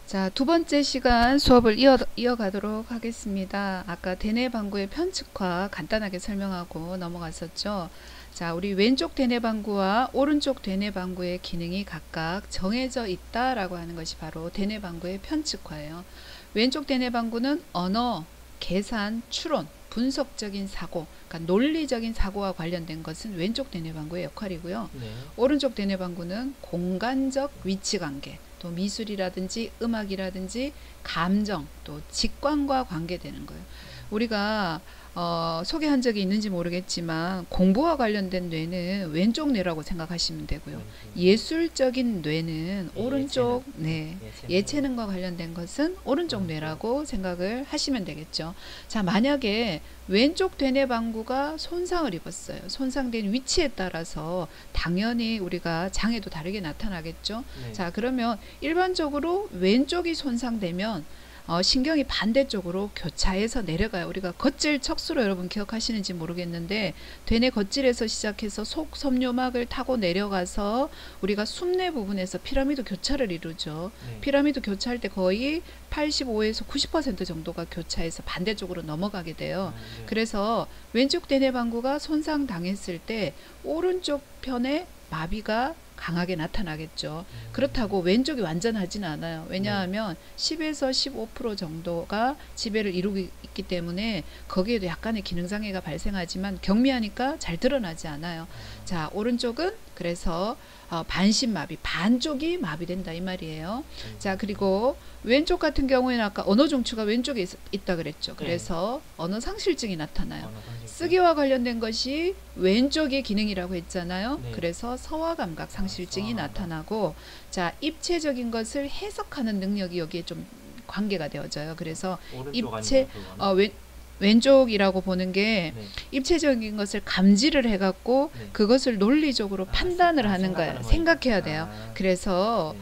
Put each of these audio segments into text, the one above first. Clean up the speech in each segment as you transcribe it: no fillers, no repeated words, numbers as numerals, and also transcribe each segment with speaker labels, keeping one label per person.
Speaker 1: 자, 두 번째 시간 수업을 이어가도록 하겠습니다. 아까 대뇌방구의 편측화 간단하게 설명하고 넘어갔었죠. 자, 우리 왼쪽 대뇌방구와 오른쪽 대뇌방구의 기능이 각각 정해져 있다라고 하는 것이 바로 대뇌방구의 편측화예요. 왼쪽 대뇌방구는 언어, 계산, 추론, 분석적인 사고, 그러니까 논리적인 사고와 관련된 것은 왼쪽 대뇌방구의 역할이고요. 오른쪽 대뇌방구는 공간적 위치관계, 또 미술이라든지 음악이라든지 감정, 또 직관과 관계되는 거예요. 우리가 소개한 적이 있는지 모르겠지만 공부와 관련된 뇌는 왼쪽 뇌라고 생각하시면 되고요. 예술적인 뇌는 오른쪽, 예체능과 관련된 것은 오른쪽 뇌라고 생각을 하시면 되겠죠. 자, 만약에 왼쪽 대뇌방구가 손상을 입었어요. 손상된 위치에 따라서 당연히 우리가 장애도 다르게 나타나겠죠. 자, 그러면 일반적으로 왼쪽이 손상되면 신경이 반대쪽으로 교차해서 내려가요. 우리가 겉질 척수로 여러분 기억하시는지 모르겠는데 대뇌 겉질에서 시작해서 속 섬유막을 타고 내려가서 우리가 숨내 부분에서 피라미드 교차를 이루죠. 피라미드 교차할 때 거의 85에서 90% 정도가 교차해서 반대쪽으로 넘어가게 돼요. 그래서 왼쪽 대뇌방구가 손상당했을 때 오른쪽 편에 마비가 강하게 나타나겠죠. 그렇다고 왼쪽이 완전하지는 않아요. 왜냐하면 10에서 15% 정도가 지배를 이루고 있기 때문에 거기에도 약간의 기능장애가 발생하지만 경미하니까 잘 드러나지 않아요. 자, 오른쪽은 그래서 반신마비, 반쪽이 마비된다 이 말이에요. 자, 그리고 왼쪽 같은 경우에는 아까 언어 중추가 왼쪽에 있다 그랬죠. 그래서 언어 상실증이 나타나요. 쓰기와 관련된 것이 왼쪽의 기능이라고 했잖아요. 그래서 서화 감각 상실증이 나타나고, 자, 입체적인 것을 해석하는 능력이 여기에 좀 관계가 되어져요. 그래서 왼쪽이라고 보는 게 입체적인 것을 감지를 해갖고 그것을 논리적으로 판단을 하는 거예요. 생각해야 돼요. 그래서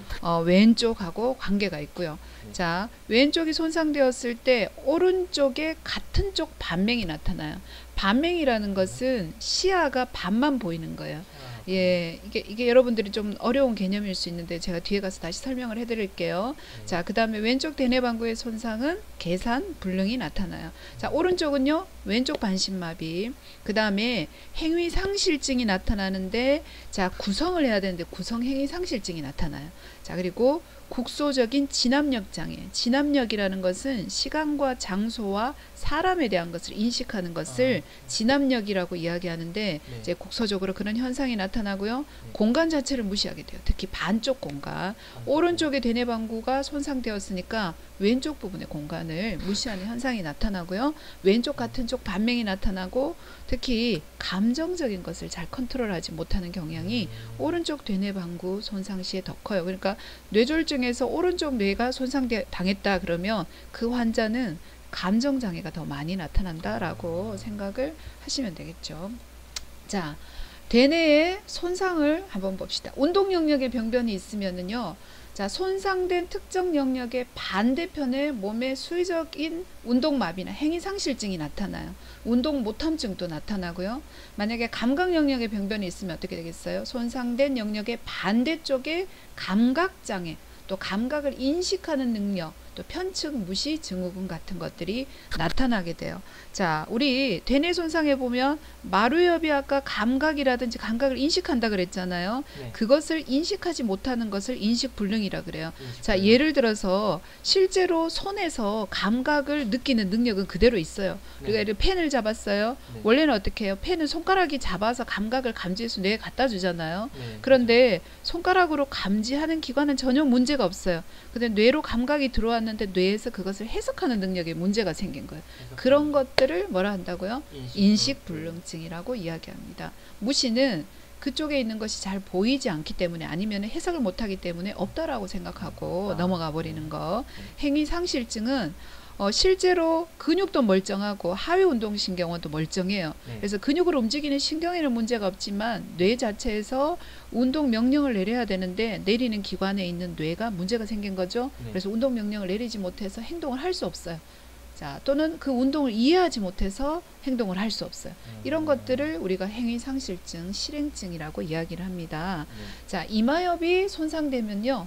Speaker 1: 왼쪽하고 관계가 있고요. 자, 왼쪽이 손상되었을 때 오른쪽에 같은 쪽 반맹이 나타나요. 반맹이라는 것은 시야가 반만 보이는 거예요. 예, 이게 여러분들이 좀 어려운 개념일 수 있는데 제가 뒤에 가서 다시 설명을 해드릴게요. 자, 그 다음에 왼쪽 대뇌방구의 손상은 계산, 불능이 나타나요. 자, 오른쪽은요, 왼쪽 반신마비. 그 다음에 행위상실증이 나타나는데, 자, 구성을 해야 되는데 구성행위상실증이 나타나요. 자, 그리고 국소적인 진압력 장애. 진압력이라는 것은 시간과 장소와 사람에 대한 것을 인식하는 것을 진압력이라고 이야기하는데, 이제 국소적으로 그런 현상이 나타나고요. 공간 자체를 무시하게 돼요. 특히 반쪽 공간. 오른쪽의 대뇌방구가 손상되었으니까 왼쪽 부분의 공간을 무시하는 현상이 나타나고요. 왼쪽 같은 쪽 반맹이 나타나고, 특히 감정적인 것을 잘 컨트롤하지 못하는 경향이 오른쪽 대뇌방구 손상 시에 더 커요. 그러니까 뇌졸중에서 오른쪽 뇌가 손상당했다 그러면 그 환자는 감정장애가 더 많이 나타난다라고 생각을 하시면 되겠죠. 자, 대뇌의 손상을 한번 봅시다. 운동 영역의 병변이 있으면은요, 자, 손상된 특정 영역의 반대편에 몸의 수의적인 운동마비나 행위상실증이 나타나요. 운동 못함증도 나타나고요. 만약에 감각 영역의 병변이 있으면 어떻게 되겠어요? 손상된 영역의 반대쪽에 감각장애, 또 감각을 인식하는 능력, 또 편측, 무시, 증후군 같은 것들이 나타나게 돼요. 자, 우리 대뇌 손상에 보면 마루엽이 아까 감각이라든지 감각을 인식한다 그랬잖아요. 그것을 인식하지 못하는 것을 인식불능이라 그래요. 자, 예를 들어서 실제로 손에서 감각을 느끼는 능력은 그대로 있어요. 우리가 펜을 잡았어요. 원래는 어떻게 해요? 펜은 손가락이 잡아서 감각을 감지해서 뇌에 갖다 주잖아요. 그런데 손가락으로 감지하는 기관은 전혀 문제가 없어요. 근데 뇌로 감각이 들어왔는데 뇌에서 그것을 해석하는 능력에 문제가 생긴 거예요. 그런 것들을 뭐라 한다고요? 인식불능증이라고 이야기합니다. 무시는 그쪽에 있는 것이 잘 보이지 않기 때문에, 아니면 해석을 못하기 때문에 없다라고 생각하고 넘어가 버리는 거. 행위상실증은 실제로 근육도 멀쩡하고 하위 운동신경원도 멀쩡해요. 그래서 근육을 움직이는 신경에는 문제가 없지만 뇌 자체에서 운동 명령을 내려야 되는데 내리는 기관에 있는 뇌가 문제가 생긴 거죠. 그래서 운동 명령을 내리지 못해서 행동을 할 수 없어요. 자, 또는 그 운동을 이해하지 못해서 행동을 할 수 없어요. 이런 것들을 우리가 행위상실증, 실행증이라고 이야기를 합니다. 자, 이마엽이 손상되면요,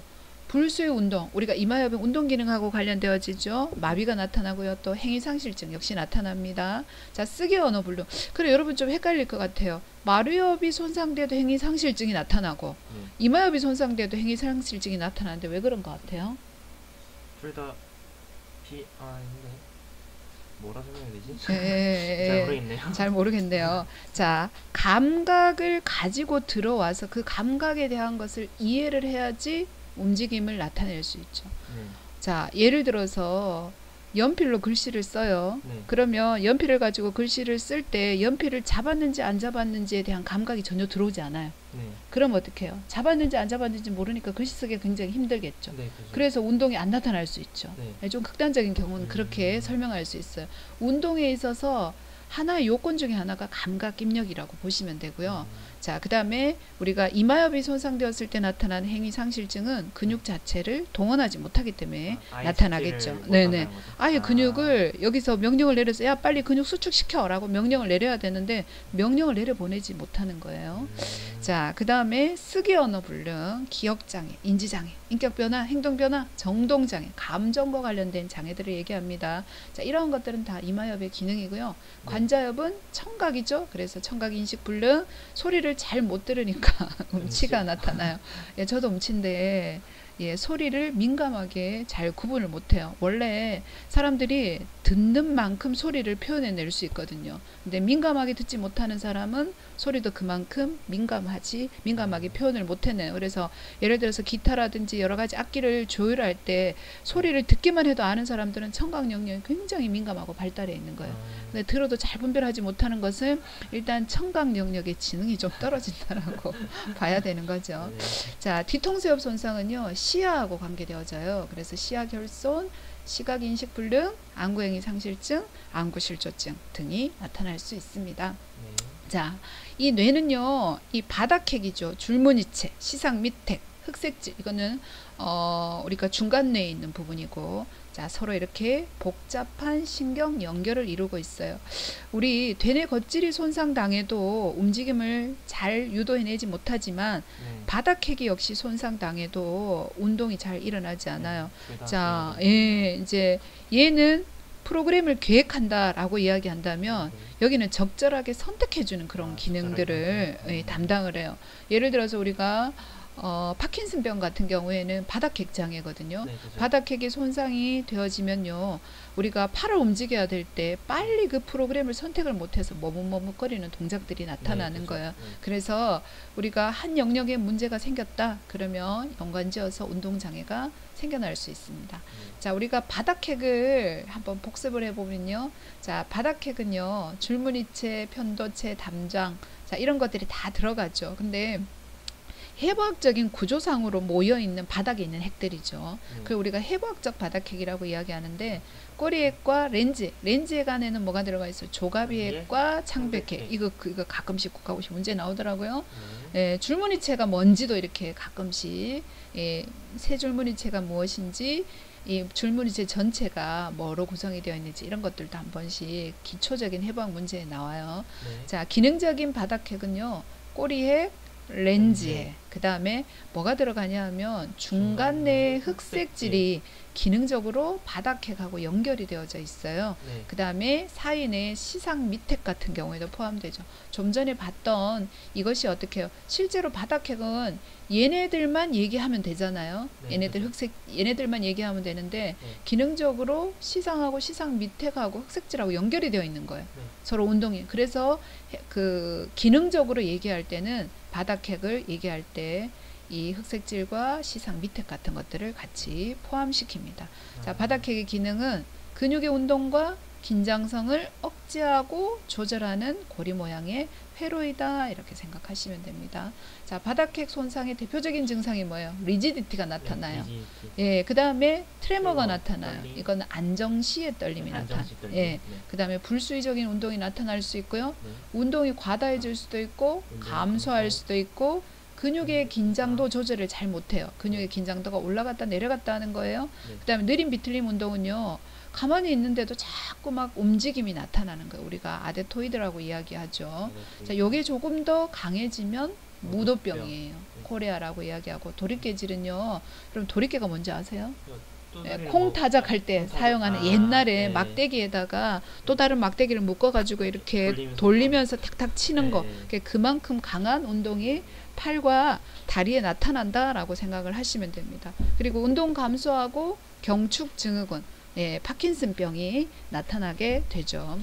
Speaker 1: 불수의 운동, 우리가 이마협은 운동 기능하고 관련되어지죠. 마비가 나타나고요. 또 행위상실증 역시 나타납니다. 자, 쓰기 언어 불능. 그래, 여러분 좀 헷갈릴 것 같아요. 마루협이 손상돼도 행위상실증이 나타나고 이마협이 손상돼도 행위상실증이 나타나는데 왜 그런 것 같아요?
Speaker 2: 둘 다 비아인데 뭐라 설명해야 되지?
Speaker 1: 잘
Speaker 2: 모르겠네요.
Speaker 1: 잘 모르겠네요. 자, 감각을 가지고 들어와서 그 감각에 대한 것을 이해를 해야지 움직임을 나타낼 수 있죠. 자, 예를 들어서 연필로 글씨를 써요. 그러면 연필을 가지고 글씨를 쓸 때 연필을 잡았는지 안 잡았는지에 대한 감각이 전혀 들어오지 않아요. 그럼 어떻게 해요? 잡았는지 안 잡았는지 모르니까 글씨 쓰기 굉장히 힘들겠죠. 그래서 운동이 안 나타날 수 있죠. 좀 극단적인 경우는 그렇게 설명할 수 있어요. 운동에 있어서 하나의 요건 중에 하나가 감각 입력이라고 보시면 되고요. 자, 그 다음에 우리가 이마협이 손상되었을 때 나타나는 행위상실증은 근육 자체를 동원하지 못하기 때문에 나타나겠죠. 네네. 아예 근육을 여기서 명령을 내려서 야 빨리 근육 수축시켜 라고 명령을 내려야 되는데 명령을 내려보내지 못하는 거예요. 자, 그 다음에 쓰기 언어 불능, 기억장애, 인지장애, 인격변화, 행동변화, 정동장애, 감정과 관련된 장애들을 얘기합니다. 자, 이런 것들은 다 이마협의 기능이고요. 관자협은 청각이죠. 그래서 청각인식 불능, 소리를 잘 못 들으니까 음치가 나타나요. 예, 저도 음치인데 예, 소리를 민감하게 잘 구분을 못해요. 원래 사람들이 듣는 만큼 소리를 표현해낼 수 있거든요. 근데 민감하게 듣지 못하는 사람은 소리도 그만큼 민감하게 표현을 못해내요. 그래서 예를 들어서 기타라든지 여러 가지 악기를 조율할 때 소리를 듣기만 해도 아는 사람들은 청각 영역이 굉장히 민감하고 발달해 있는 거예요. 근데 들어도 잘 분별하지 못하는 것은 일단 청각 영역의 지능이 좀 떨어진다라고 봐야 되는 거죠. 자, 뒤통수엽 손상은요, 시야하고 관계되어져요. 그래서 시야 결손, 시각인식 불능, 안구행위 상실증, 안구실조증 등이 나타날 수 있습니다. 자, 이 뇌는요, 이 바닥핵이죠. 줄무늬체, 시상 밑핵, 흑색질, 이거는 우리가 중간뇌에 있는 부분이고, 자, 서로 이렇게 복잡한 신경 연결을 이루고 있어요. 우리 대뇌 겉질이 손상당해도 움직임을 잘 유도해내지 못하지만 바닥핵이 역시 손상당해도 운동이 잘 일어나지 않아요. 자, 예, 이제 얘는 프로그램을 계획한다라고 이야기한다면 여기는 적절하게 선택해주는 그런 기능들을 담당을 해요. 예를 들어서 우리가 파킨슨병 같은 경우에는 바닥핵 장애거든요. 바닥핵이 손상이 되어지면요, 우리가 팔을 움직여야 될 때 빨리 그 프로그램을 선택을 못해서 머뭇머뭇거리는 동작들이 나타나는 거예요. 그래서 우리가 한 영역에 문제가 생겼다 그러면 연관지어서 운동장애가 생겨날 수 있습니다. 자, 우리가 바닥핵을 한번 복습을 해보면요, 자, 바닥핵은요, 줄무늬체, 편도체, 담장, 자, 이런 것들이 다 들어가죠. 근데 해부학적인 구조상으로 모여있는 바닥에 있는 핵들이죠. 그리고 우리가 해부학적 바닥핵이라고 이야기하는데 꼬리핵과 렌즈핵 안에는 뭐가 들어가 있어요? 조가비핵과 창백핵. 이거 가끔씩 국가고시 문제 나오더라고요. 예, 줄무늬체가 뭔지도 이렇게 가끔씩, 예, 세 줄무늬체가 무엇인지, 이 줄무늬체 전체가 뭐로 구성이 되어 있는지 이런 것들도 한 번씩 기초적인 해부학 문제에 나와요. 자, 기능적인 바닥핵은요, 꼬리핵, 렌즈에 그 다음에 뭐가 들어가냐 하면 중간내의 흑색질이 기능적으로 바닥핵하고 연결이 되어져 있어요. 그 다음에 사이 내의 시상 밑핵 같은 경우에도 포함되죠. 좀 전에 봤던 이것이 어떻게 해요? 실제로 바닥핵은 얘네들만 얘기하면 되잖아요. 얘네들만 얘기하면 되는데 기능적으로 시상하고 시상 밑핵하고 흑색질하고 연결이 되어 있는 거예요. 서로 운동이. 그래서 그 기능적으로 얘기할 때는 바닥핵을 얘기할 때 이 흑색질과 시상 밑핵 같은 것들을 같이 포함시킵니다. 자, 바닥핵의 기능은 근육의 운동과 긴장성을 억제하고 조절하는 고리 모양의 회로이다 이렇게 생각하시면 됩니다. 자, 바닥핵 손상의 대표적인 증상이 뭐예요? 리지디티가 나타나요. 예, 그 다음에 트레머가 나타나요. 이건 안정시의 떨림이 나타나요. 예, 그 다음에 불수의적인 운동이 나타날 수 있고요. 운동이 과다해질 수도 있고 감소할 수도 있고 근육의 긴장도 조절을 잘 못해요. 근육의 긴장도가 올라갔다 내려갔다 하는 거예요. 그 다음에 느림 비틀림 운동은요, 가만히 있는데도 자꾸 막 움직임이 나타나는 거예요. 우리가 아데토이드라고 이야기하죠. 자, 요게 조금 더 강해지면 무도병이에요. 콜레라라고 이야기하고 도리깨질은요. 그럼 도리깨가 뭔지 아세요? 콩 타작할 때 사용하는 옛날에 막대기에다가 또 다른 막대기를 묶어가지고 이렇게 돌리면서 탁탁 치는 거. 그만큼 강한 운동이 팔과 다리에 나타난다라고 생각을 하시면 됩니다. 그리고 운동 감소하고 경축 증후군, 파킨슨병이 나타나게 되죠.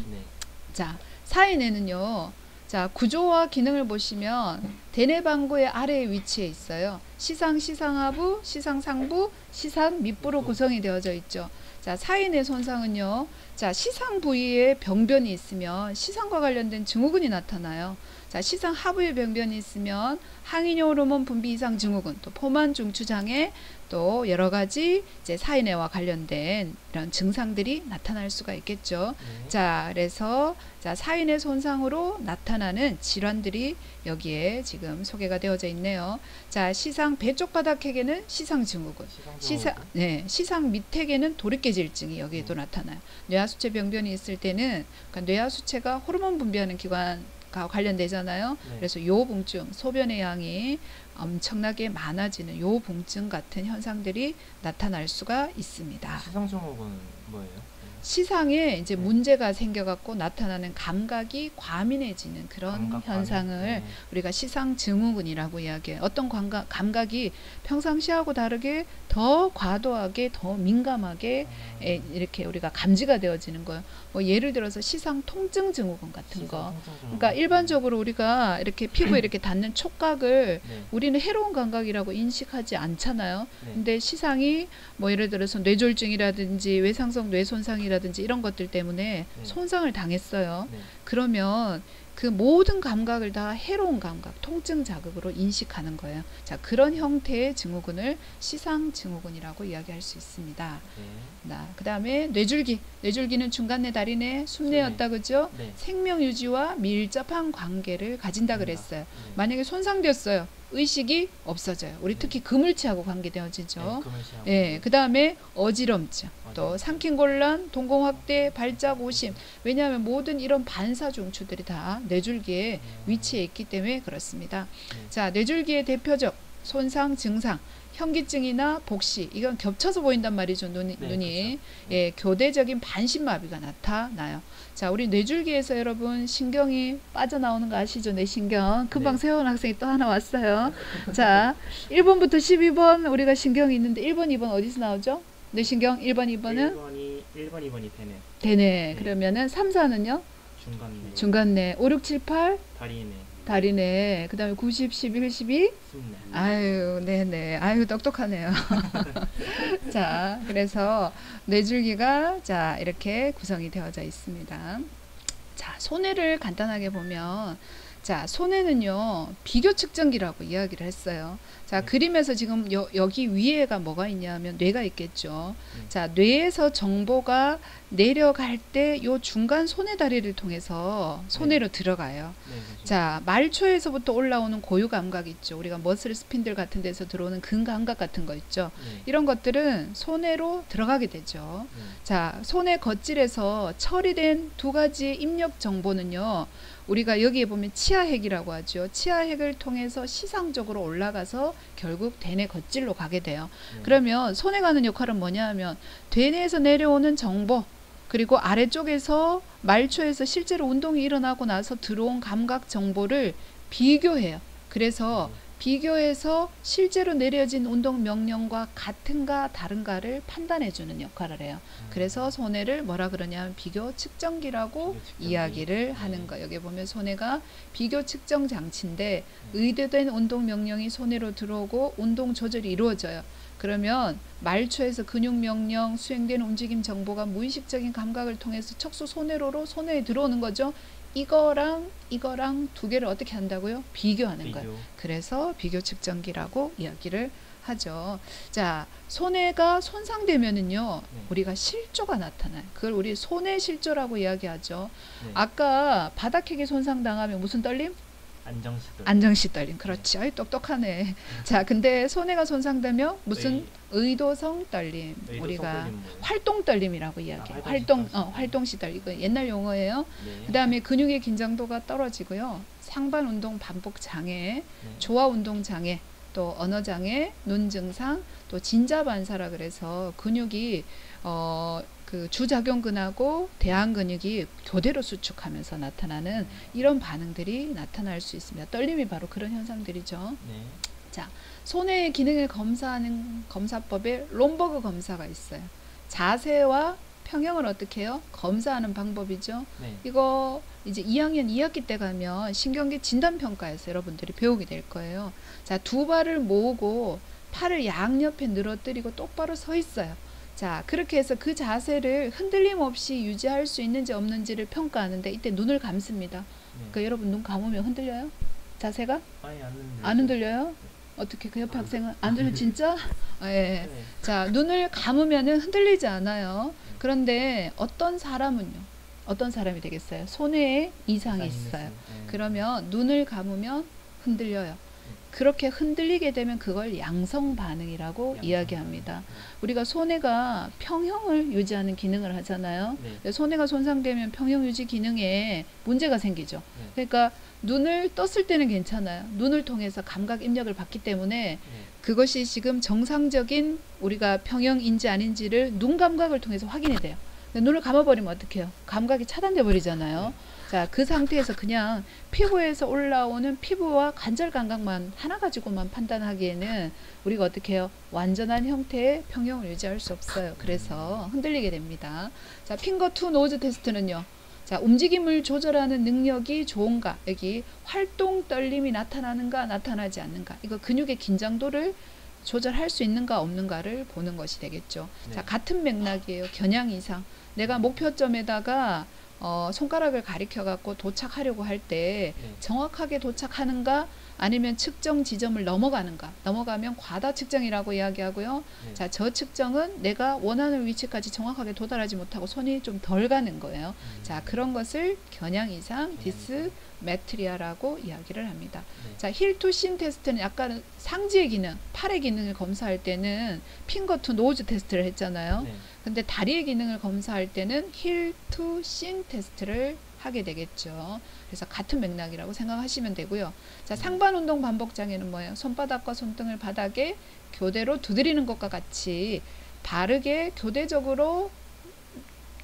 Speaker 1: 자, 사인에는요. 자, 구조와 기능을 보시면 대뇌방구의 아래에 위치해 있어요. 시상, 시상하부, 시상상부, 시상 밑부로 구성이 되어져 있죠. 자, 사인의 손상은요. 자, 시상 부위에 병변이 있으면 시상과 관련된 증후군이 나타나요. 자, 시상 하부에 병변이 있으면 항인 호르몬 분비 이상 증후군, 또 포만 중추장애, 또 여러 가지 이제 사인회와 관련된 이런 증상들이 나타날 수가 있겠죠. 자, 그래서 자, 사인회 손상으로 나타나는 질환들이 여기에 지금 소개가 되어져 있네요. 자, 시상 배쪽 바닥핵에는 시상 증후군, 시상 밑핵에는 도리깨질증이 여기에도 나타나요. 뇌하수체 병변이 있을 때는 그러니까 뇌하수체가 호르몬 분비하는 기관과 관련되잖아요. 그래서 요붕증, 소변의 양이 엄청나게 많아지는 요붕증 같은 현상들이 나타날 수가 있습니다.
Speaker 2: 시상 증후군은 뭐예요?
Speaker 1: 시상에 이제 문제가 생겨갖고 나타나는 감각이 과민해지는 그런 현상을 우리가 시상 증후군이라고 이야기해요. 어떤 감각이 평상시하고 다르게 더 과도하게 더 민감하게 이렇게 우리가 감지가 되어지는 거예요. 뭐 예를 들어서 시상 통증 증후군 같은 거. 그러니까 일반적으로 우리가 이렇게 피부에 이렇게 닿는 촉각을 우리는 해로운 감각이라고 인식하지 않잖아요. 근데 시상이 뭐 예를 들어서 뇌졸중이라든지 외상성 뇌손상이라든지 이런 것들 때문에 손상을 당했어요. 그러면 그 모든 감각을 다 해로운 감각, 통증 자극으로 인식하는 거예요. 자, 그런 형태의 증후군을 시상 증후군이라고 이야기할 수 있습니다. 그 다음에 뇌줄기. 뇌줄기는 중간내, 다리내, 숨내였다 그죠? 생명 유지와 밀접한 관계를 가진다 그랬어요. 만약에 손상됐어요. 의식이 없어져요. 우리 특히 그물치하고 관계되어지죠. 그 다음에 어지럼증, 또 삼킨곤란, 동공확대, 발작, 오심. 왜냐하면 모든 이런 반사 중추들이 다 뇌줄기에 위치해 있기 때문에 그렇습니다. 자, 뇌줄기의 대표적 손상 증상, 현기증이나 복시, 이건 겹쳐서 보인단 말이죠. 눈이 그렇죠. 교대적인 반신마비가 나타나요. 자, 우리 뇌줄기에서 여러분 신경이 빠져나오는 거 아시죠? 뇌신경. 금방 세원 학생이 또 하나 왔어요. 자, 1번부터 12번 우리가 신경이 있는데 1번, 2번 어디서 나오죠? 뇌신경 1번, 2번은
Speaker 2: 1번, 2번이 대뇌.
Speaker 1: 대뇌. 그러면은 3, 4는요?
Speaker 2: 중간뇌.
Speaker 1: 중간뇌. 5, 6, 7, 8
Speaker 2: 다리뇌.
Speaker 1: 다리뇌. 그 다음에 90, 11, 12
Speaker 2: 숨뇌.
Speaker 1: 아유, 네네. 아유, 똑똑하네요. 자, 그래서 뇌줄기가 자, 이렇게 구성이 되어져 있습니다. 자, 손해를 간단하게 보면 자, 손해는요, 비교 측정기라고 이야기를 했어요. 자, 그림에서 지금 여기 위에가 뭐가 있냐면 뇌가 있겠죠. 자, 뇌에서 정보가 내려갈 때 요 중간 손해 다리를 통해서 손해로 들어가요. 자, 말초에서부터 올라오는 고유 감각 있죠. 우리가 머슬 스핀들 같은 데서 들어오는 근 감각 같은 거 있죠. 이런 것들은 손해로 들어가게 되죠. 자, 손해 겉질에서 처리된 두 가지 입력 정보는요. 우리가 여기에 보면 치아핵이라고 하죠. 치아핵을 통해서 시상적으로 올라가서 결국 대뇌 겉질로 가게 돼요. 그러면 손에 가는 역할은 뭐냐 하면 대뇌에서 내려오는 정보, 그리고 아래쪽에서 말초에서 실제로 운동이 일어나고 나서 들어온 감각 정보를 비교해요. 그래서 비교해서 실제로 내려진 운동 명령과 같은가 다른가를 판단해 주는 역할을 해요. 그래서 손해를 뭐라 그러냐면 비교 측정기라고 이야기를 하는 거예요. 여기 보면 손해가 비교 측정 장치인데 의도된 운동 명령이 손해로 들어오고 운동 조절이 이루어져요. 그러면 말초에서 근육 명령, 수행된 움직임 정보가 무의식적인 감각을 통해서 척수 손해로로 손해에 들어오는 거죠. 이거랑 두 개를 어떻게 한다고요? 비교하는 거예요. 그래서 비교 측정기라고 이야기를 하죠. 자, 손해가 손상되면은요, 우리가 실조가 나타나요. 그걸 우리 손해 실조라고 이야기하죠. 아까 바닥핵이 손상당하면 무슨 떨림?
Speaker 2: 안정식 떨림.
Speaker 1: 안정시 떨림. 그렇지. 아이 똑똑하네. 자, 근데 손해가 손상되면 무슨 의도성 떨림.
Speaker 2: 의도성
Speaker 1: 우리가
Speaker 2: 떨림 뭐예요?
Speaker 1: 활동 떨림이라고 이야기해요. 활동시 떨림. 이거 옛날 용어예요.
Speaker 2: 네.
Speaker 1: 그다음에 근육의 긴장도가 떨어지고요. 상반 운동 반복 장애,
Speaker 2: 네.
Speaker 1: 조화 운동 장애, 또 언어 장애, 눈 증상, 또 진자 반사라 그래서 근육이 그 주작용근하고 대항 근육이 교대로 수축하면서 나타나는 이런 반응들이 나타날 수 있습니다. 떨림이 바로 그런 현상들이죠.
Speaker 2: 네.
Speaker 1: 자, 손해의 기능을 검사하는 검사법에 롬버그 검사가 있어요. 자세와 평형을 어떻게 해요? 검사하는 방법이죠.
Speaker 2: 네.
Speaker 1: 이거 이제 2학년 2학기 때 가면 신경계 진단평가에서 여러분들이 배우게 될 거예요. 자, 두 발을 모으고 팔을 양옆에 늘어뜨리고 똑바로 서 있어요. 자, 그렇게 해서 그 자세를 흔들림 없이 유지할 수 있는지 없는지를 평가하는데 이때 눈을 감습니다. 그러니까 여러분 눈 감으면 흔들려요? 자세가?
Speaker 2: 아예
Speaker 1: 안 흔들려요? 어떻게 그 옆에 학생은 안 흔들려 진짜? 예. 자, 눈을 감으면은 흔들리지 않아요. 그런데 어떤 사람은요? 어떤 사람이 되겠어요? 손해에 이상이 있어요. 그러면 눈을 감으면 흔들려요. 그렇게 흔들리게 되면 그걸 양성 반응이라고 이야기합니다. 우리가 손해가 평형을 유지하는 기능을 하잖아요.
Speaker 2: 네.
Speaker 1: 손해가 손상되면 평형 유지 기능에 문제가 생기죠.
Speaker 2: 네.
Speaker 1: 그러니까 눈을 떴을 때는 괜찮아요. 눈을 통해서 감각 입력을 받기 때문에 그것이 지금 정상적인 우리가 평형인지 아닌지를 눈 감각을 통해서 확인이 돼요. 눈을 감아버리면 어떡해요? 감각이 차단돼 버리잖아요. 자, 그 상태에서 그냥 피부에서 올라오는 피부와 관절 감각만 하나 가지고만 판단하기에는 우리가 어떻게 해요? 완전한 형태의 평형을 유지할 수 없어요. 그래서 흔들리게 됩니다. 자, 핑거 투 노즈 테스트는요. 자, 움직임을 조절하는 능력이 좋은가? 여기 활동 떨림이 나타나는가 나타나지 않는가? 이거 근육의 긴장도를 조절할 수 있는가 없는가를 보는 것이 되겠죠.
Speaker 2: 네.
Speaker 1: 자, 같은 맥락이에요. 겨냥 이상. 내가 목표점에다가 손가락을 가리켜 갖고 도착하려고 할 때 정확하게 도착하는가 아니면 측정 지점을 넘어가는가. 넘어가면 과다 측정이라고 이야기하고요. 자, 저 측정은 내가 원하는 위치까지 정확하게 도달하지 못하고 손이 좀 덜 가는 거예요. 자, 그런 것을 겨냥 이상 디스메트리아라고 이야기를 합니다. 자, 힐 투 신 테스트는 약간 상지의 기능, 팔의 기능을 검사할 때는 핑거 투 노즈 테스트를 했잖아요. 근데 다리의 기능을 검사할 때는 힐 투 신 테스트를 하게 되겠죠. 그래서 같은 맥락이라고 생각하시면 되고요. 자, 상반 운동 반복 장애는 뭐예요? 손바닥과 손등을 바닥에 교대로 두드리는 것과 같이 바르게 교대적으로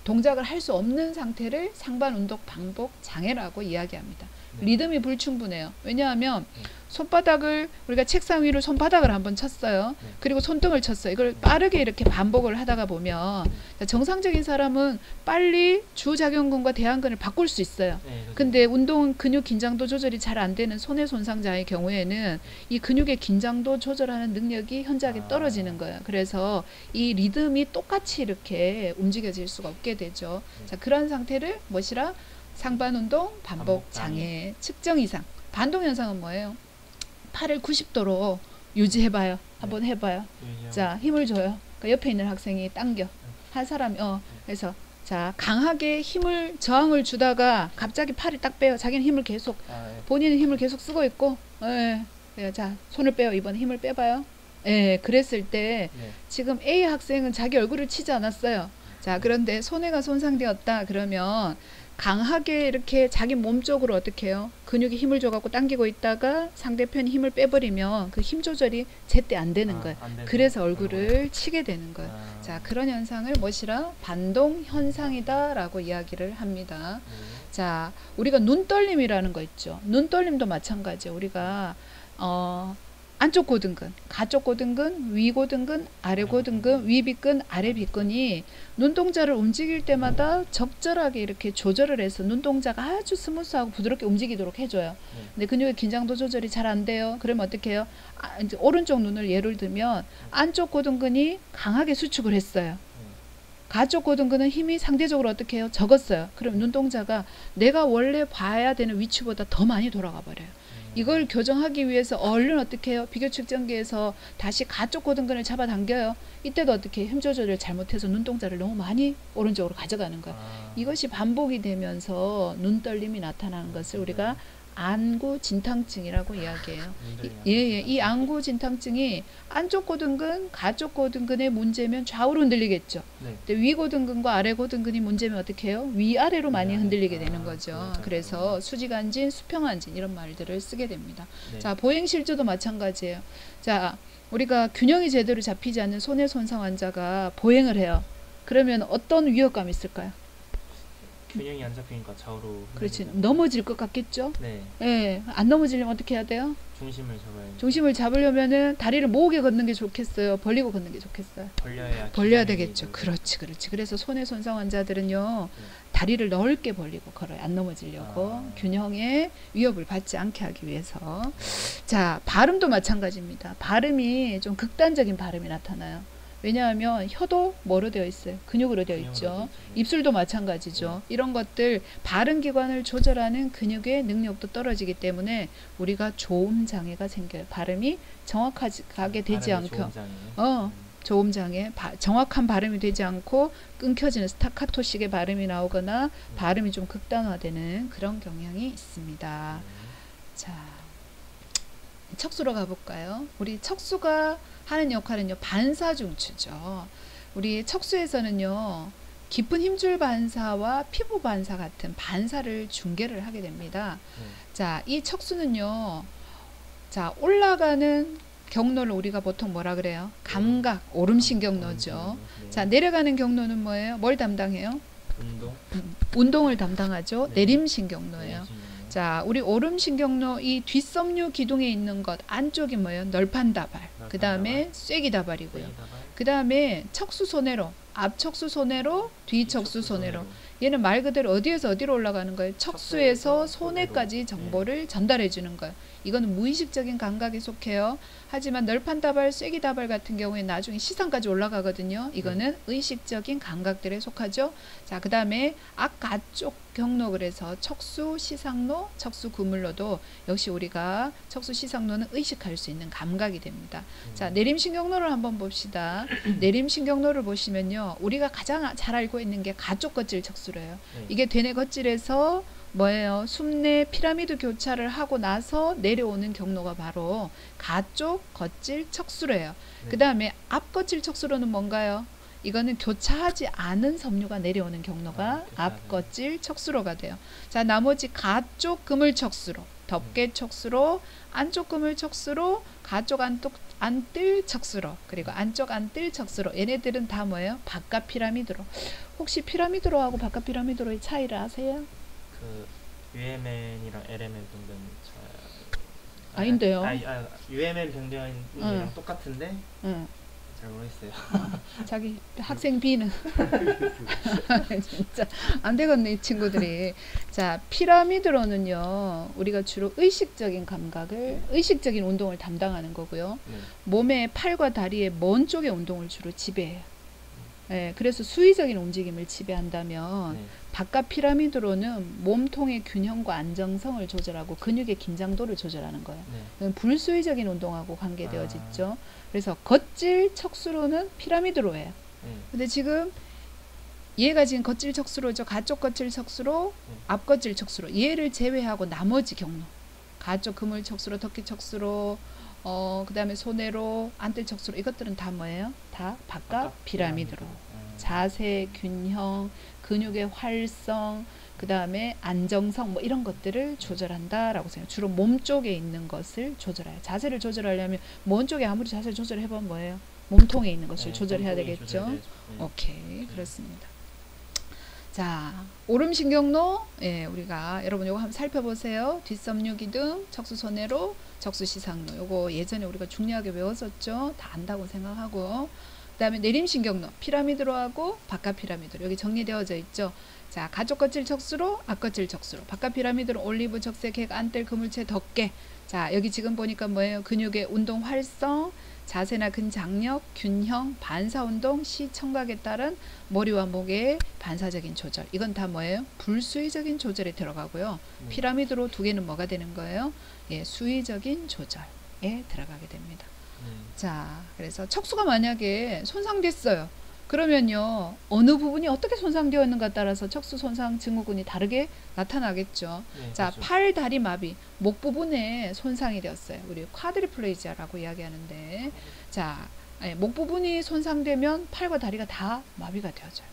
Speaker 1: 동작을 할 수 없는 상태를 상반 운동 반복 장애라고 이야기합니다. 리듬이 불충분해요. 왜냐하면 손바닥을 우리가 책상 위로 손바닥을 한번 쳤어요. 그리고 손등을 쳤어요. 이걸 빠르게 이렇게 반복을 하다가 보면 정상적인 사람은 빨리 주작용근과 대항근을 바꿀 수 있어요. 근데 운동 근육 긴장도 조절이 잘 안 되는 손해 손상자의 경우에는 이 근육의 긴장도 조절하는 능력이 현저하게 떨어지는 거예요. 그래서 이 리듬이 똑같이 이렇게 움직여질 수가 없게 되죠. 자, 그런 상태를 무엇이라? 상반 운동 반복 장애 측정 이상. 반동 현상은 뭐예요? 팔을 90도로 유지해봐요. 한번 해봐요. 자, 힘을 줘요. 그러니까 옆에 있는 학생이 당겨. 한 사람이 그래서 자, 강하게 힘을 저항을 주다가 갑자기 팔을 딱 빼요. 자기는 힘을 계속 본인은 힘을 계속 쓰고 있고, 자, 손을 빼요. 이번에 힘을 빼봐요. 그랬을 때 지금 A 학생은 자기 얼굴을 치지 않았어요. 자, 그런데 손해가 손상되었다 그러면 강하게 이렇게 자기 몸 쪽으로 어떻게 해요? 근육이 힘을 줘갖고 당기고 있다가 상대편이 힘을 빼버리면 그 힘 조절이 제때 안 되는 거예요. 그래서 얼굴을 치게 되는 거예요. 자, 그런 현상을 무엇이라? 반동 현상이다 라고 이야기를 합니다. 자, 우리가 눈떨림이라는 거 있죠. 눈떨림도 마찬가지예요. 우리가 안쪽 고등근, 가쪽 고등근, 위 고등근, 아래 고등근, 위 빗근, 아래 빗근이 눈동자를 움직일 때마다 적절하게 이렇게 조절을 해서 눈동자가 아주 스무스하고 부드럽게 움직이도록 해줘요. 근데 근육의 긴장도 조절이 잘 안 돼요. 그러면 어떻게 해요? 이제 오른쪽 눈을 예를 들면 안쪽 고등근이 강하게 수축을 했어요. 가쪽 고등근은 힘이 상대적으로 어떻게 해요? 적었어요. 그럼 눈동자가 내가 원래 봐야 되는 위치보다 더 많이 돌아가 버려요. 이걸 교정하기 위해서 얼른 어떻게 해요? 비교 측정기에서 다시 가쪽 고등근을 잡아당겨요. 이때도 어떻게 힘 조절을 잘못해서 눈동자를 너무 많이 오른쪽으로 가져가는 거예요. 이것이 반복이 되면서 눈떨림이 나타나는 것을 우리가 안구 진탕증이라고 이야기해요.
Speaker 2: 흔들리는
Speaker 1: 예, 이 안구 진탕증이 안쪽 고등근, 가쪽 고등근의 문제면 좌우로 흔들리겠죠.
Speaker 2: 네.
Speaker 1: 근데 위 고등근과 아래 고등근이 문제면 어떻게 해요? 위아래로 많이
Speaker 2: 위아래.
Speaker 1: 흔들리게
Speaker 2: 아,
Speaker 1: 되는 거죠.
Speaker 2: 그렇구나.
Speaker 1: 그래서 수직안진, 수평안진 이런 말들을 쓰게 됩니다.
Speaker 2: 네.
Speaker 1: 자, 보행실조도 마찬가지예요. 자, 우리가 균형이 제대로 잡히지 않는 손해 손상 환자가 보행을 해요. 그러면 어떤 위협감이 있을까요?
Speaker 2: 균형이 안 잡히니까 좌우로
Speaker 1: 그렇지.
Speaker 2: 흔들리는
Speaker 1: 넘어질 것 같겠죠?
Speaker 2: 네.
Speaker 1: 예, 안 넘어지려면 어떻게 해야 돼요?
Speaker 2: 중심을 잡아야
Speaker 1: 중심을 잡으려면은 다리를 모으게 걷는 게 좋겠어요? 벌리고 걷는 게 좋겠어요? 벌려야 되겠죠. 그렇지, 그렇지. 그래서 손해 손상 환자들은요,
Speaker 2: 네.
Speaker 1: 다리를 넓게 벌리고 걸어요. 안 넘어지려고.
Speaker 2: 아.
Speaker 1: 균형에 위협을 받지 않게 하기 위해서. 자, 발음도 마찬가지입니다. 발음이 좀 극단적인 발음이 나타나요. 왜냐하면 혀도 뭐로 되어 있어요? 근육으로 되어 있죠. 입술도 마찬가지죠. 이런 것들 발음 기관을 조절하는 근육의 능력도 떨어지기 때문에 우리가 조음 장애가 생겨요. 발음이 정확하게 되지 않고 조음 장애, 정확한 발음이 되지 않고 끊겨지는 스타카토식의 발음이 나오거나 발음이 좀 극단화되는 그런 경향이 있습니다. 자, 척수로 가볼까요? 우리 척수가 하는 역할은요, 반사중추죠. 우리 척수에서는요, 깊은 힘줄 반사와 피부 반사 같은 반사를 중계를 하게 됩니다. 자, 이 척수는요, 자, 올라가는 경로를 우리가 보통 뭐라 그래요? 감각, 오름신경로죠. 자, 내려가는 경로는 뭐예요? 뭘 담당해요? 운동을 담당하죠.
Speaker 2: 네.
Speaker 1: 내림신경로예요. 자, 우리 오름신경로 이 뒷섬유 기둥에 있는 것 안쪽이 뭐예요? 널판다발. 그 다음에 쐐기다발이고요. 그 다음에 척수소내로, 앞척수소내로, 뒤척수소내로. 얘는 말 그대로 어디에서 어디로 올라가는 거예요? 척수에서 소내까지 정보를 전달해 주는 거예요. 이거는 무의식적인 감각에 속해요. 하지만 널판다발, 쐐기다발 같은 경우에 나중에 시상까지 올라가거든요. 이거는 의식적인 감각들에 속하죠. 자, 그 다음에 앞가쪽 경로, 그래서 척수 시상로, 척수 구물로도 역시 우리가 척수 시상로는 의식할 수 있는 감각이 됩니다. 자, 내림신경로를 한번 봅시다. 내림신경로를 보시면요, 우리가 가장 잘 알고 있는 게 가쪽 겉질 척수래요. 이게 대뇌 겉질에서 뭐예요? 숨내 피라미드 교차를 하고 나서 내려오는 경로가 바로 가쪽 겉질 척수래요. 그 다음에 앞겉질 척수로는 뭔가요? 이거는 교차하지 않은 섬유가 내려오는 경로가 앞겉질 척수로가 돼요. 자, 나머지 가쪽 그물 척수로, 덮개 척수로, 안쪽 그물 척수로, 가쪽 안뜰 척수로, 그리고 안쪽 안뜰 척수로. 얘네들은 다 뭐예요? 바깥 피라미드로. 혹시 피라미드로하고 바깥 피라미드로의 차이를 아세요?
Speaker 2: 그 UMN이랑 LMN 병변
Speaker 1: 아닌데요.
Speaker 2: UMN 병변이랑 똑같은데 잘 모르겠어요.
Speaker 1: 자기 학생 B는 진짜 안 되겠네 이 친구들이. 자, 피라미드로는요, 우리가 주로 의식적인 감각을, 의식적인 운동을 담당하는 거고요. 몸의 팔과 다리의 먼 쪽의 운동을 주로 지배해요. 예, 그래서 수의적인 움직임을 지배한다면 바깥 피라미드로는 몸통의 균형과 안정성을 조절하고 근육의 긴장도를 조절하는 거예요. 불수의적인 운동하고 관계되어지죠. 그래서 겉질 척수로는 피라미드로예요. 근데 지금 얘가 지금 겉질 척수로죠. 가쪽 겉질 척수로, 앞겉질 척수로. 얘를 제외하고 나머지 경로, 가쪽 그물 척수로, 덮개 척수로, 그 다음에 소내로, 안뜰 척수로, 이것들은 다 뭐예요? 다 바깥 피라미드로. 자세, 균형, 근육의 활성, 그 다음에 안정성, 뭐 이런 것들을 조절한다라고 생각해요. 주로 몸 쪽에 있는 것을 조절해요. 자세를 조절하려면 몸 쪽에 아무리 자세를 조절해보면 뭐예요? 몸통에 있는 것을 조절해야 되겠죠. 오케이, 그렇습니다. 자, 오름신경로, 예, 우리가 여러분 요거 한번 살펴보세요. 뒷섬유 기둥, 척수소내로, 척수시상로. 요거 예전에 우리가 중요하게 외웠었죠. 다 안다고 생각하고. 그 다음에 내림신경로, 피라미드로 하고 바깥 피라미드로. 여기 정리되어져 있죠. 자, 가쪽 겉질 척수로, 앞겉질 척수로. 바깥 피라미드로 올리브, 적색, 객, 안뜰, 그물체, 덮개. 자, 여기 지금 보니까 뭐예요? 근육의 운동 활성, 자세나 근장력, 균형, 반사운동, 시청각에 따른 머리와 목의 반사적인 조절. 이건 다 뭐예요? 불수의적인 조절에 들어가고요. 피라미드로 두 개는 뭐가 되는 거예요? 예, 수의적인 조절에 들어가게 됩니다. 자, 그래서 척수가 만약에 손상됐어요. 그러면요 어느 부분이 어떻게 손상되어 있는가 따라서 척수 손상 증후군이 다르게 나타나겠죠.
Speaker 2: 네,
Speaker 1: 자,
Speaker 2: 그렇죠.
Speaker 1: 팔, 다리 마비, 목 부분에 손상이 되었어요. 우리 쿼드리플레이지아라고 이야기하는데, 자, 목 부분이 손상되면 팔과 다리가 다 마비가 되어져요.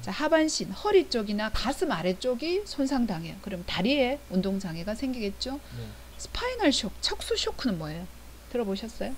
Speaker 1: 자, 하반신, 허리 쪽이나 가슴 아래쪽이 손상당해요. 그럼 다리에 운동장애가 생기겠죠.
Speaker 2: 네.
Speaker 1: 스파이널 쇼크, 척수 쇼크는 뭐예요? 들어보셨어요?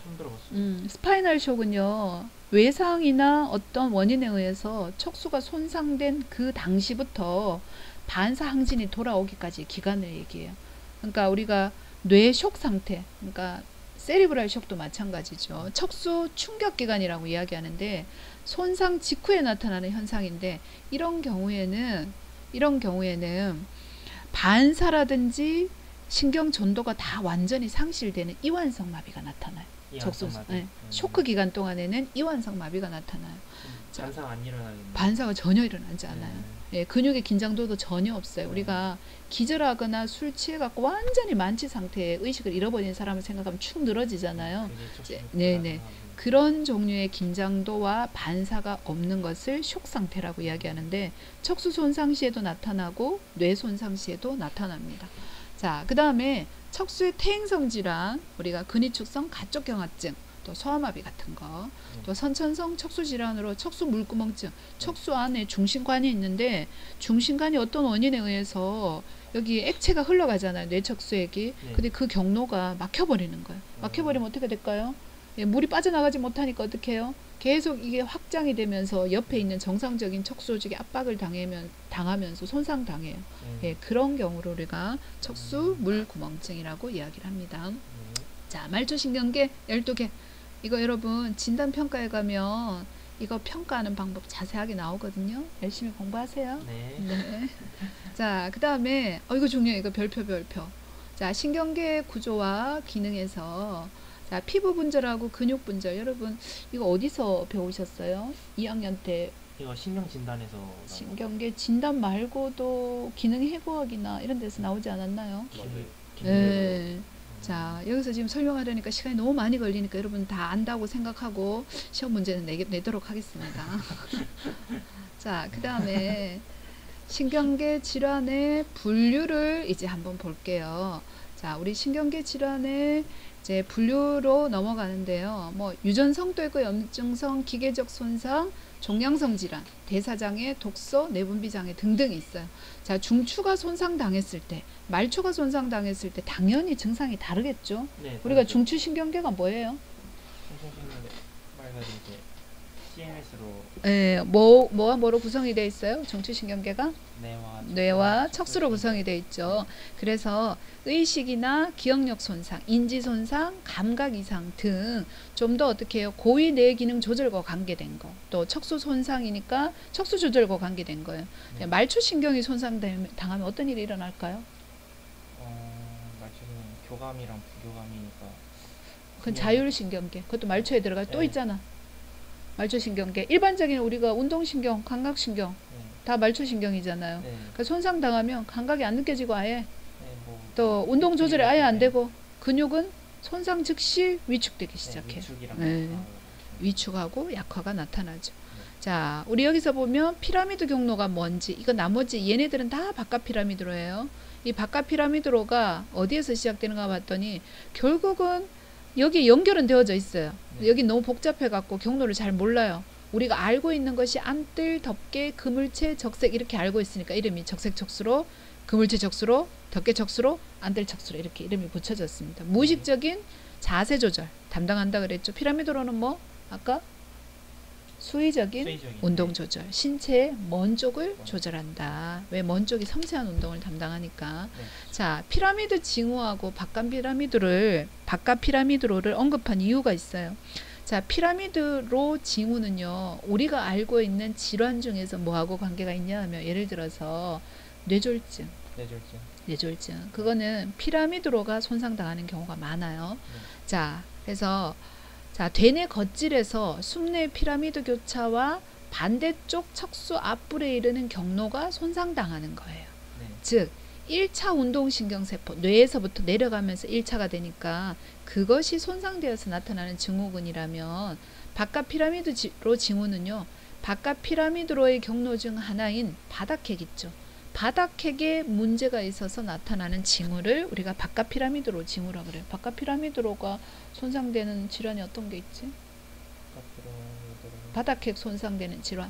Speaker 2: 처음 들어봤어요.
Speaker 1: 스파이널 쇼크는요, 외상이나 어떤 원인에 의해서 척수가 손상된 그 당시부터 반사 항진이 돌아오기까지 기간을 얘기해요. 그러니까 우리가 뇌 쇼크 상태, 그러니까 세리브랄 쇼크도 마찬가지죠. 척수 충격 기간이라고 이야기하는데 손상 직후에 나타나는 현상인데 이런 경우에는 반사라든지 신경 전도가 다 완전히 상실되는 이완성 마비가 나타나요. 척수 쇼크 기간 동안에는 이완성 마비가 나타나요.
Speaker 2: 반사가 안 일어나겠네요.
Speaker 1: 반사가 전혀 일어나지 않아요. 예, 근육의 긴장도도 전혀 없어요. 우리가 기절하거나 술 취해갖고 완전히 만취 상태에 의식을 잃어버린 사람을 생각하면 축 늘어지잖아요. 네네. 그런 종류의 긴장도와 반사가 없는 것을 쇼크 상태라고 이야기하는데 척수 손상 시에도 나타나고 뇌 손상 시에도 나타납니다. 자, 그 다음에 척수의 퇴행성 질환, 우리가 근위축성 가쪽경화증, 또 소아마비 같은 거, 또 선천성 척수 질환으로 척수 물구멍증, 척수 안에 중심관이 있는데 중심관이 어떤 원인에 의해서 여기 액체가 흘러가잖아요. 뇌척수액이. 근데 그 경로가 막혀버리는 거예요. 막혀버리면 어떻게 될까요? 예, 물이 빠져나가지 못하니까 어떻게 해요? 계속 이게 확장이 되면서 옆에 있는 정상적인 척수 조직에 압박을 당하면서 손상당해요. 예, 그런 경우로 우리가 척수 물구멍증이라고 이야기를 합니다. 자, 말초신경계 12개. 이거 여러분 진단평가에 가면 이거 평가하는 방법 자세하게 나오거든요. 열심히 공부하세요.
Speaker 2: 네.
Speaker 1: 자, 그 다음에 이거 중요해요. 이거 별표. 자, 신경계 구조와 기능에서 자, 피부 분절하고 근육 분절. 여러분 이거 어디서 배우셨어요? 2학년 때
Speaker 2: 이거 신경 진단에서
Speaker 1: 신경계 진단 말고도 기능 해부학이나 이런 데서 나오지 않았나요?
Speaker 2: 네.
Speaker 1: 자, 여기서 지금 설명하려니까 시간이 너무 많이 걸리니까 여러분 다 안다고 생각하고 시험 문제는 내도록 하겠습니다. 자, 그 다음에 신경계 질환의 분류를 이제 한번 볼게요. 자, 우리 신경계 질환의 이제 분류로 넘어가는데요. 뭐 유전성도 있고 염증성, 기계적 손상, 종양성 질환, 대사장애, 독소, 내분비장애 등등이 있어요. 자, 중추가 손상당했을 때, 말초가 손상당했을 때 당연히 증상이 다르겠죠.
Speaker 2: 네,
Speaker 1: 우리가 중추신경계가 뭐예요?
Speaker 2: CNS로
Speaker 1: 뭐와 뭐로 구성이 되어 있어요? 중추신경계가? 뇌와 척수로 구성이 되어 있죠. 그래서 의식이나 기억력 손상, 인지 손상, 감각 이상 등 좀 더 어떻게 해요? 고위 뇌 기능 조절과 관계된 거. 또 척수 손상이니까 척수 조절과 관계된 거예요. 말초신경이 손상당하면 어떤 일이 일어날까요?
Speaker 2: 말초는 교감이랑 부교감이니까.
Speaker 1: 그건 자율신경계. 그것도 말초에 들어가 또 있잖아. 말초신경계. 일반적인 우리가 운동신경, 감각신경 다 말초신경이잖아요. 그러니까 손상당하면 감각이 안 느껴지고 아예 또 운동 조절이 아예 안 되고 근육은 손상 즉시 위축되기 시작해요. 위축하고 약화가 나타나죠. 자, 우리 여기서 보면 피라미드 경로가 뭔지, 이거 나머지 얘네들은 다 바깥 피라미드로예요. 이 바깥 피라미드로가 어디에서 시작되는가 봤더니 결국은 여기 연결은 되어져 있어요. 여기 너무 복잡해 갖고 경로를 잘 몰라요. 우리가 알고 있는 것이 안뜰, 덮개, 그물체, 적색 이렇게 알고 있으니까 이름이 적색척수로, 그물체척수로, 덮개척수로, 안뜰척수로 이렇게 이름이 붙여졌습니다. 무의식적인 자세 조절 담당한다 그랬죠. 피라미드로는 뭐 아까 수의적인 운동 조절, 신체의 먼 쪽을 조절한다. 왜 먼 쪽이 섬세한 운동을 담당하니까. 자, 피라미드 징후하고 바깥 피라미드로를 언급한 이유가 있어요. 자, 피라미드로 징후는요, 우리가 알고 있는 질환 중에서 뭐하고 관계가 있냐 하면 예를 들어서 뇌졸중. 그거는 피라미드로가 손상당하는 경우가 많아요. 자, 그래서 자, 대뇌 겉질에서 숨뇌 피라미드 교차와 반대쪽 척수 앞불에 이르는 경로가 손상당하는 거예요. 즉 1차 운동신경세포 뇌에서부터 내려가면서 1차가 되니까 그것이 손상되어서 나타나는 증후군이라면 바깥 피라미드로 징후는요. 바깥 피라미드로의 경로 중 하나인 바닥핵 있죠. 바닥핵에 문제가 있어서 나타나는 징후를 우리가 바깥 피라미드로 징후라 그래요. 바깥 피라미드로가 손상되는 질환이 어떤 게 있지? 바닥핵 손상되는 질환.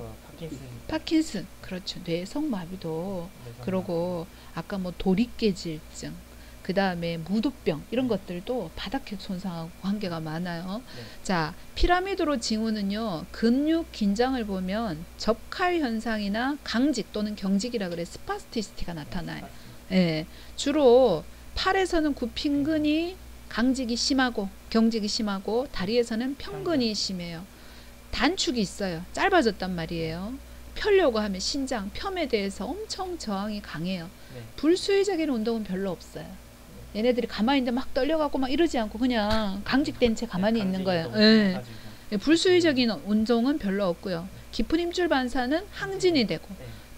Speaker 1: 파킨슨. 그렇죠. 뇌성마비도. 그러고 아까 뭐 도리깨질증, 그 다음에 무도병 이런 것들도 바닥핵 손상하고 관계가 많아요. 자, 피라미드로 징후는요. 근육 긴장을 보면 접칼 현상이나 강직 또는 경직이라 그래 스파스티시티가 나타나요. 예, 주로 팔에서는 굽힌근이 강직이 심하고 경직이 심하고 다리에서는 편근이 심해요. 단축이 있어요. 짧아졌단 말이에요. 펴려고 하면 신장, 펴에 대해서 엄청 저항이 강해요. 불수의적인 운동은 별로 없어요. 얘네들이 가만히 있는데 막 떨려갖고 막 이러지 않고 그냥 강직된 채 가만히 있는 거예요. 예. 불수의적인 운동은 별로 없고요. 깊은 힘줄 반사는 항진이 되고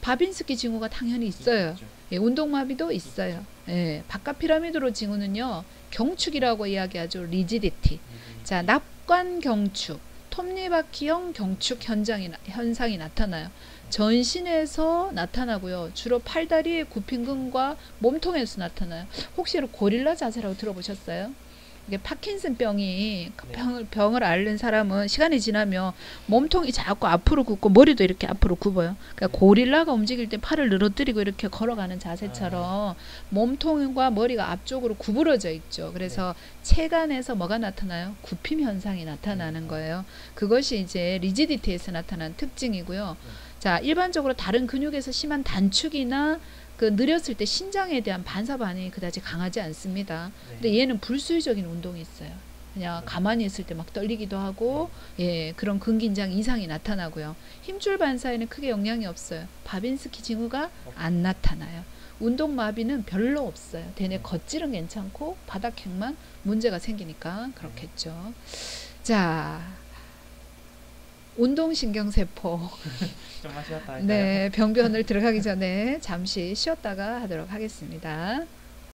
Speaker 1: 바빈스키 징후가 당연히 있어요. 예, 운동마비도 있어요. 예, 바깥 피라미드로 징후는요. 경축이라고 이야기하죠. 리지디티. 자, 납관 경축, 톱니바퀴형 경축 현상이 나타나요. 전신에서 나타나고요. 주로 팔다리의 굽힌근과 몸통에서 나타나요. 혹시 고릴라 자세라고 들어보셨어요? 이게 파킨슨병이 병을 앓는 사람은 시간이 지나면 몸통이 자꾸 앞으로 굽고 머리도 이렇게 앞으로 굽어요. 그러니까 고릴라가 움직일 때 팔을 늘어뜨리고 이렇게 걸어가는 자세처럼 몸통과 머리가 앞쪽으로 구부러져 있죠. 그래서 체간에서 뭐가 나타나요? 굽힘 현상이 나타나는 거예요. 그것이 이제 리지디티에서 나타난 특징이고요. 자, 일반적으로 다른 근육에서 심한 단축이나 그 느렸을 때 신장에 대한 반사 반응이 그다지 강하지 않습니다. 근데 얘는 불수의적인 운동이 있어요. 그냥 가만히 있을 때 막 떨리기도 하고, 예, 그런 근긴장 이상이 나타나고요. 힘줄 반사에는 크게 영향이 없어요. 바빈스키 징후가 안 나타나요. 운동 마비는 별로 없어요. 대뇌 겉질은 괜찮고 바닥핵만 문제가 생기니까 그렇겠죠. 자, 운동신경세포.
Speaker 2: 좀만 쉬었다 할까요?
Speaker 1: 네, 병변을 들어가기 전에 잠시 쉬었다가 하도록 하겠습니다.